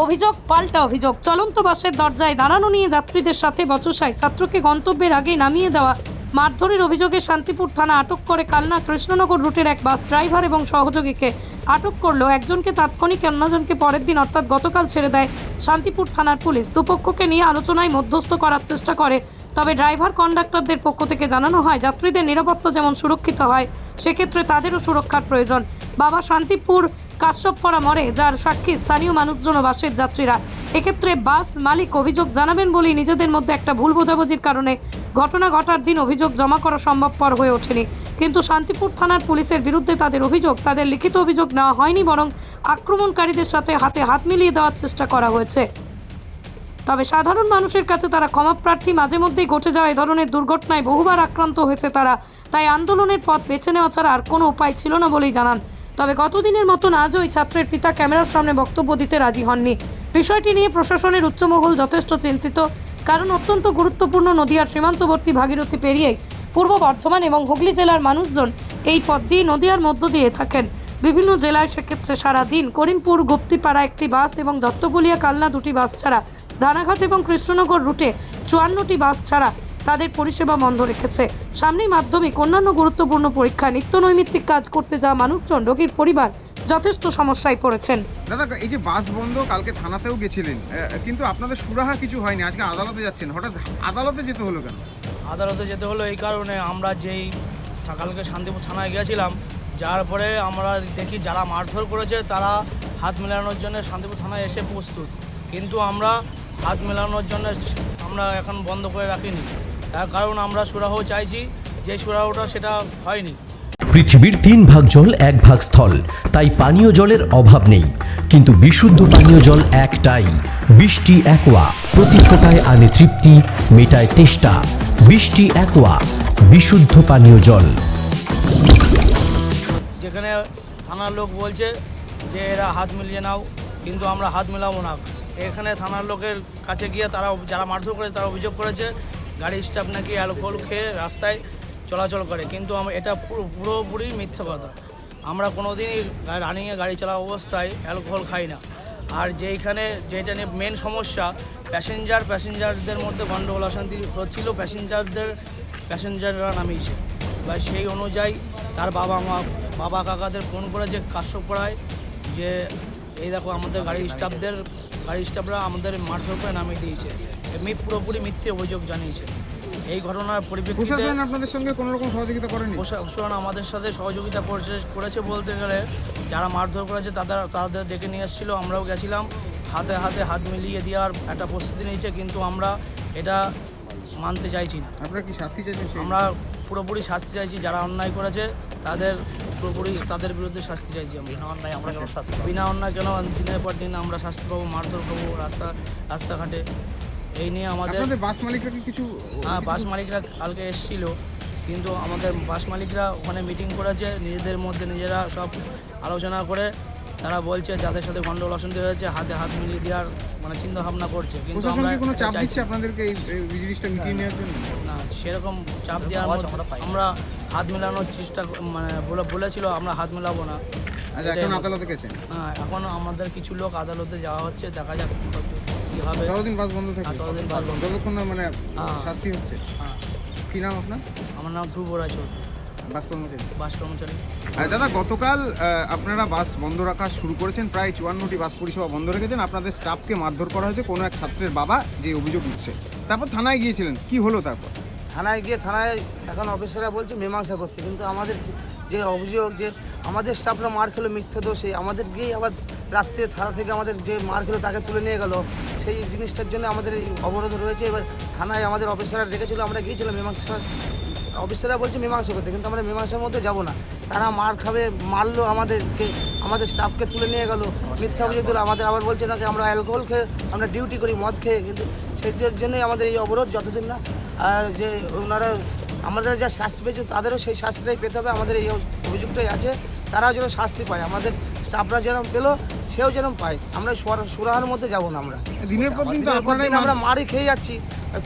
অভিযোগ পাল্টা অভিযোগ। চলন্ত বাসের দরজায় দাঁড়ানো নিয়ে যাত্রীদের সাথে বচসায় ছাত্রকে গন্তব্যের আগে নামিয়ে দেওয়া মারধরের অভিযোগে শান্তিপুর থানা আটক করে কালনা কৃষ্ণনগর রুটের এক বাস ড্রাইভার এবং সহযোগীকে আটক করলো। একজনকে তাৎক্ষণিক, অন্যজনকে পরের দিন অর্থাৎ গতকাল ছেড়ে দেয় শান্তিপুর থানার পুলিশ। দুপক্ষকে নিয়ে আলোচনায় মধ্যস্থ করার চেষ্টা করে, তবে ড্রাইভার কন্ডাক্টরদের পক্ষ থেকে জানানো হয় যাত্রীদের নিরাপত্তা যেমন সুরক্ষিত হয়, সেক্ষেত্রে তাদেরও সুরক্ষার প্রয়োজন। বাবা শান্তিপুর কাশ্যপপাড়া মরে, যার সাক্ষী স্থানীয় মানুষজন ও বাসের যাত্রীরা। এক্ষেত্রে বাস মালিক অভিযোগ জানাবেন বলেই নিজেদের মধ্যে একটা ভুল বোঝাবুঝির কারণে ঘটনা ঘটার দিন অভিযোগ জমা করা সম্ভবপর হয়ে ওঠেনি। কিন্তু শান্তিপুর থানার পুলিশের বিরুদ্ধে তাদের অভিযোগ, তাদের লিখিত অভিযোগ নেওয়া হয়নি, বরং আক্রমণকারীদের সাথে হাতে হাত মিলিয়ে দেওয়ার চেষ্টা করা হয়েছে। তবে সাধারণ মানুষের কাছে তারা ক্ষমাপ্রার্থী। মাঝে মধ্যেই ঘটে যাওয়া এই ধরনের দুর্ঘটনায় বহুবার আক্রান্ত হয়েছে তারা, তাই আন্দোলনের পথ বেছে নেওয়া ছাড়া আর কোনো উপায় ছিল না বলেই জানান। তবে গতদিনের মতন আজও ওই ছাত্রের পিতা ক্যামেরার সামনে বক্তব্য দিতে রাজি হননি। বিষয়টি নিয়ে প্রশাসনের উচ্চমহল যথেষ্ট চিন্তিত, কারণ অত্যন্ত গুরুত্বপূর্ণ নদিয়ার সীমান্তবর্তী ভাগীরথী পেরিয়েই পূর্ব বর্ধমান এবং হুগলি জেলার মানুষজন এই পথ দিয়ে নদিয়ার মধ্য দিয়ে থাকেন বিভিন্ন জেলায়। সেক্ষেত্রে সারাদিন করিমপুর গুপ্তিপাড়া একটি বাস এবং দত্তগুলিয়া কালনা দুটি বাস ছাড়া রানাঘাট এবং কৃষ্ণনগর রুটে 54টি বাস ছাড়া তাদের পরিষেবা বন্ধ রেখেছে। সামনেই মাধ্যমিক, অন্যান্য গুরুত্বপূর্ণ পরীক্ষা, নিত্য নৈমিত্তিক কাজ করতে যাওয়া মানুষজন, রোগীর পরিবার যথেষ্ট সমস্যায় পড়েছেন। দাদা, এই যে বাস বন্ধ, কালকে থানাতেও গেছিলেন, কিন্তু আপনাদের সুরাহা কিছু হয়নি, আজকে আদালতে যাচ্ছেন, হঠাৎ আদালতে যেতে হলো কেন? আদালতে যেতে হলো এই কারণে, আমরা যেই কালকে শান্তিপুর থানায় গিয়েছিলাম, যার পরে আমরা দেখি যারা মারধর করেছে তারা হাত মেলানোর জন্য শান্তিপুর থানায় এসে প্রস্তুত, কিন্তু আমরা হাত মেলানোর জন্য আমরা এখন বন্ধ করে রাখিনি। তার কারণ আমরা সুরাহা চাইছি, যে সুরাহাটা সেটা হয়নি। পৃথিবীর 3 ভাগ জল 1 ভাগ স্থল, তাই পানীয় জলের অভাব নেই, কিন্তু বিশুদ্ধ পানীয় জল একটাই, বৃষ্টি অ্যাকোয়া। প্রতি ফোঁটায় আনে তৃপ্তি, মেটায় তেষ্টা। বৃষ্টি অ্যাকোয়া, বিশুদ্ধ পানীয় জল। যেখানে থানার লোক বলছে যে এরা হাত মিলিয়ে নাও, কিন্তু আমরা হাত মেলাবো না। এখানে থানার লোকের কাছে গিয়ে তারা, যারা মারধর করে তারা অভিযোগ করেছে গাড়ি স্টাফ নাকি অ্যালকোহল খেয়ে রাস্তায় চলাচল করে, কিন্তু এটা পুরোপুরি মিথ্যা কথা। আমরা কোনো দিনই রানিংয়ে গাড়ি চালার অবস্থায় অ্যালকোহল খাই না। আর যেটা নিয়ে মেন সমস্যা, প্যাসেঞ্জারদের মধ্যে গণ্ডগোল অশান্তি হচ্ছিল, প্যাসেঞ্জাররা নামিয়েছে, বা সেই অনুযায়ী তার বাবা কাকাদের ফোন করেছে কাশ্যপপাড়ায় যে এই দেখো আমাদের গাড়ির স্টাফরা আমাদের মারধর করে নামিয়ে দিয়েছে। পুরোপুরি মিথ্যে অভিযোগ জানিয়েছে। এই ঘটনার পরিপ্রেক্ষিতে প্রশাসন আপনাদের সঙ্গে কোনো রকম সহযোগিতা করেনি? প্রশাসন আমাদের সাথে সহযোগিতা করেছে বলতে গেলে, যারা মারধর করেছে তাদের ডেকে নিয়ে এসেছিলো, আমরাও গেছিলাম, হাতে হাত মিলিয়ে দেওয়ার একটা প্রস্তুতি নিয়েছে, কিন্তু আমরা এটা মানতে চাইছি না। আপনারা কি শাস্তি চাইছেন? আমরা পুরোপুরি শাস্তি চাইছি, যারা অন্যায় করেছে তাদের বিরুদ্ধে শাস্তি চাইছি। বিনা অন্যায় কেন দিনের পর দিন আমরা শাস্তি পাবো, মারধর পাবো রাস্তাঘাটে। এই নিয়ে আমাদের বাস মালিকরা কি কিছু? হ্যাঁ, বাস মালিকরা কালকে এসেছিল, কিন্তু আমাদের বাস মালিকরা ওখানে মিটিং করেছে, নিজেদের মধ্যে নিজেরা সব আলোচনা করে তারা বলছে যাদের সাথে গন্ডগোল অশান্তি হয়েছে হাতে হাত মিলিয়ে দেওয়ার চিন্তা ভাবনা করছে। কিন্তু আমরা কোনো চাপ দিচ্ছে আপনাদেরকে এই জিনিসটা মিটিয়ে নেওয়ার জন্য? না, সেরকম চাপ দেওয়ার আমরা হাত মেলানোর চেষ্টা বলেছিল, আমরা হাত মেলাবো না। এখন আদালতে গেছেন? হ্যাঁ, এখন আমাদের কিছু লোক আদালতে যাওয়া হচ্ছে, দেখা যাক কি হবে। ততদিন বাস বন্ধ থাকে? ততদিন বাস বন্ধ, যতক্ষণ না শাস্তি হচ্ছে। কি নাম আপনার? আমার নাম ধ্রুব রায় চৌধুরী, বাস কর্মচারী। দাদা, গতকাল আপনারা বাস বন্ধ রাখা শুরু করেছেন, প্রায় 54টি বাস পরিষেবা বন্ধ রেখেছেন, আপনাদের স্টাফকে মারধর করা হয়েছে কোনো এক ছাত্রের বাবা যে অভিযোগ উঠছে, তারপর থানায় গিয়েছিলেন, কি হলো তারপর? থানায় এখন অফিসাররা বলছে মীমাংসা করতে, কিন্তু আমাদের যে অভিযোগ যে আমাদের স্টাফরা মার খেলো মিথ্যে দোষে, আমাদের গিয়ে আবার রাত্রে থানা থেকে আমাদের যে মার খেলো তাকে তুলে নিয়ে গেল, সেই জিনিসটার জন্য আমাদের এই অবরোধ রয়েছে। এবার থানায় আমাদের অফিসাররা ডেকেছিল, আমরা গিয়েছিলাম মীমাংসা, অফিসাররা বলছে মীমাংসা করতে, কিন্তু আমরা মীমাংসার মধ্যে যাব না। তারা মার খাবে, মারলো আমাদের স্টাফকে তুলে নিয়ে গেল, মিথ্যা অভিযোগ দিল। আমাদের আবার বলছে নাকি আমরা অ্যালকোহল খেয়ে আমরা ডিউটি করি মদ খেয়ে, কিন্তু সেই জন্যই আমাদের এই অবরোধ, যতদিন না যে ওনারা আমাদের যা শাস্তি পেয়েছে তাদেরও সেই শাস্তিটাই পেতে হবে। আমাদের এই অভিযোগটাই আছে, তারাও যেন শাস্তি পায়, আমাদের স্টাফরা যেরকম পেলো সেও যেরকম পায়। আমরা সুরাহার মধ্যে যাবো না। আমরা দিনের পর দিন তো দিনের পর আপনারাই দিন আমরা মারই খেয়ে যাচ্ছি,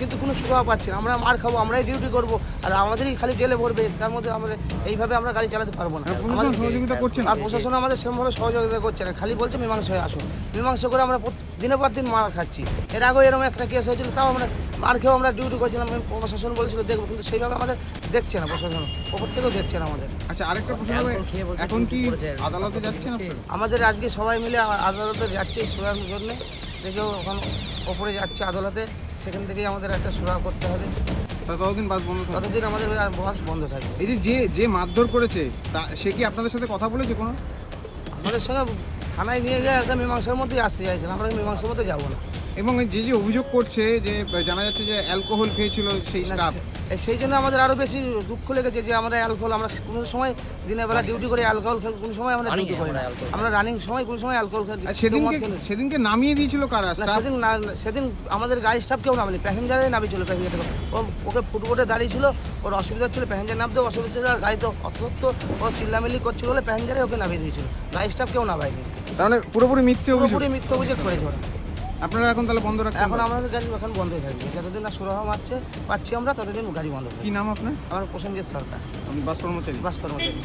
কিন্তু কোনো সুরাহা পাচ্ছি না। আমরা মার খাবো, আমরাই ডিউটি করবো, আর আমাদেরই খালি জেলে ভরবে। তার মধ্যে আমরা এইভাবে আমরা গাড়ি চালাতে পারবো না। প্রশাসন সহযোগিতা করছেন আর প্রশাসন আমাদের সেরকমভাবে সহযোগিতা করছে না, খালি বলছে মীমাংসায় আসুন। মীমাংসা করে আমরা দিনের পর দিন মার খাচ্ছি। এর আগেও এরকম একটা কেস হয়েছিল, তাও আমরা মার খেয়েও আমরা ডিউটি করছিলাম। প্রশাসন বলেছিল দেখবো, কিন্তু সেইভাবে আমাদের দেখছে না প্রশাসন, ওপর থেকেও দেখছে না আমাদের। আচ্ছা, আরেকটা প্রশ্ন হবে, এখন কি আদালতে যাচ্ছেন আপনারা? আমাদের আজকে সবাই মিলে আদালতে যাচ্ছি সুরাহার জন্য। দেখেও এখন ওপরে যাচ্ছে আদালতে, সেখান থেকেই আমাদের একটা সুরাহা করতে হবে। ততদিন বাস বন্ধ থাকবে? ততদিন আমাদের বাস বন্ধ থাকবে। এই যে মারধর করেছে সে কি আপনাদের সাথে কথা বলেছে কোনো? আমাদের সঙ্গে থানায় নিয়ে গিয়ে একটা মীমাংসার মধ্যেই আসতে চাইছিলাম, আমরা মীমাংসার মধ্যে যাবো না। এবং যে অভিযোগ করছে যে জানা যাচ্ছে যে অ্যালকোহল খেয়েছিল সেই স্টাফ, সেই জন্য আমাদের আরও বেশি দুঃখ লেগেছে যে আমরা অ্যালকোহল, আমরা কোনো সময় দিনের বেলা ডিউটি করে অ্যালকোহল খাই, কোনো সময় আমরা ডিউটি করি না। আমরা রানিং সময় কোনো সময় অ্যালকোহল খাই। সেদিনকে নামিয়ে দিয়েছিল কারা? সেদিন আমাদের গাড়ি স্টাফ কেউ নামেনি, প্যাসেঞ্জারই নামিয়েছিল। প্যাসেঞ্জার থেকে ওকে ফুটবোর্ডে দাঁড়িয়ে ছিল, ওর অসুবিধা ছিল, প্যাসেঞ্জার নামতে অসুবিধা ছিল, আর গাড়িতে অত্যন্ত ও চিল্লামিল্লি করছিল বলে প্যাসেঞ্জারে ওকে নামিয়ে দিয়েছিল, গাড়ি স্টাফ কেউ নামায়নি। তাহলে পুরোপুরি মিথ্যে অভিযোগ? পুরোপুরি মিথ্যে অভিযোগ করেছে ওরা। আপনারা এখন তাহলে বন্ধ রাখছেন? এখন আমাদের গাড়ি এখন বন্ধই থাকবে, যতদিন না সুরাহা পাচ্ছি আমরা ততদিন গাড়ি বন্ধ থাকবে। কি নাম আপনার? আমার প্রসেনজিৎ সরকার, আপনি বাস কর্মচারী? বাস কর্মচারী।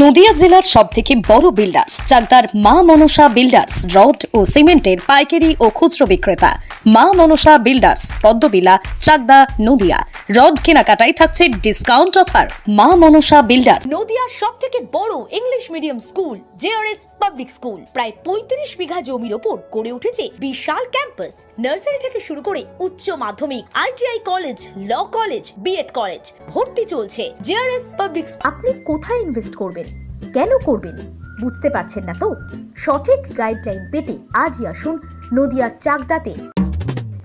নদিয়া জেলার সবথেকে বড় বিল্ডার্স চাকদার মা মনসা বিল্ডার্স, রড ও সিমেন্টের পাইকারি ও খুচরো বিক্রেতা। মা মনসা বিল্ডার্স, পদ্মবিলা, চাকদা, নদিয়া। রড কেনাকাটায় থাকছে ডিসকাউন্ট অফার। মা মনসা বিল্ডার্স। নদিয়ার সবথেকে বড় English medium school JRS public school, প্রায় 35 বিঘা জমির ওপর গড়ে উঠেছে বিশাল ক্যাম্পাস। নার্সারি থেকে শুরু করে উচ্চ মাধ্যমিক, ITI college, law college, BEd college, ভর্তি চলছে। JRS public. আপনি কোথায় ইনভেস্ট করবেন, কেন করবেন, বুঝতে পারছেন না তো? সঠিক গাইডলাইন পেতে আজই আসুন নদিয়ার চাকদাতে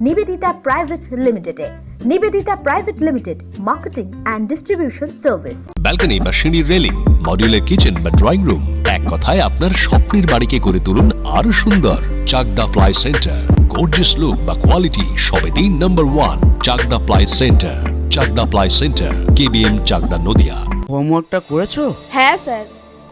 নিবেদিতা প্রাইভেট লিমিটেডে। Nivedita private limited, marketing and distribution service. Balcony বা সিঁড়ির রেলিং, মডিউলার কিচেন বা ড্রয়িং রুম, এক কথায় আপনার স্বপ্নের বাড়িকে করে তুলুন আরো সুন্দর। Chakda ply centre, gorgeous look বা কোয়ালিটি সবে 3 নম্বর 1 Chakda ply centre. Chakda ply centre, KBM, Chakda, Nadia. হোমওয়ার্কটা করেছো? হ্যাঁ স্যার।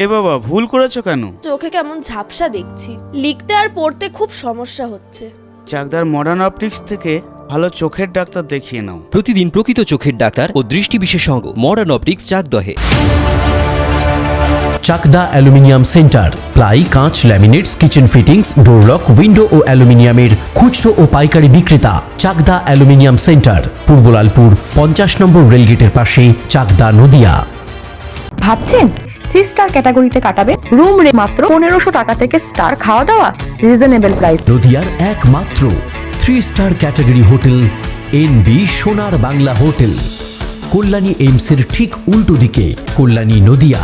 এ বাবা, ভুল করেছো কেন? চোখে কেমন ঝাপসা দেখছি, লিখতে আর পড়তে খুব সমস্যা হচ্ছে। চাকদার মডার্ন অপটিক্স থেকে ভালো চোখের ডাক্তার দেখিয়ে নাও। প্রতিদিন প্রকৃত চোখের ডাক্তার ও দৃষ্টি বিশেষজ্ঞ মডার্ন অপটিক্স চাকদহে। চাকদা অ্যালুমিনিয়াম সেন্টার, প্লাই, কাঁচ, laminates, kitchen fittings, door lock, window ও অ্যালুমিনিয়ামের খুচরো ও পাইকারি বিক্রেতা। চাকদা অ্যালুমিনিয়াম সেন্টার, পূর্বলালপুর 50 নম্বর রেলগেটের পাশে, চাকদা, নদিয়া। ভাবছেন 3 স্টার ক্যাটাগরিতে কাটাবে? রুম রে মাত্র 1500 টাকা থেকে স্টার, খাওয়া দাওয়া রিজনেবল প্রাইস। নদিয়ার একমাত্র 3 স্টার ক্যাটাগরি হোটেল এনবি সোনার বাংলা হোটেল, কল্যাণী এইমসের ঠিক উল্টো দিকে, কল্যাণী, নদিয়া।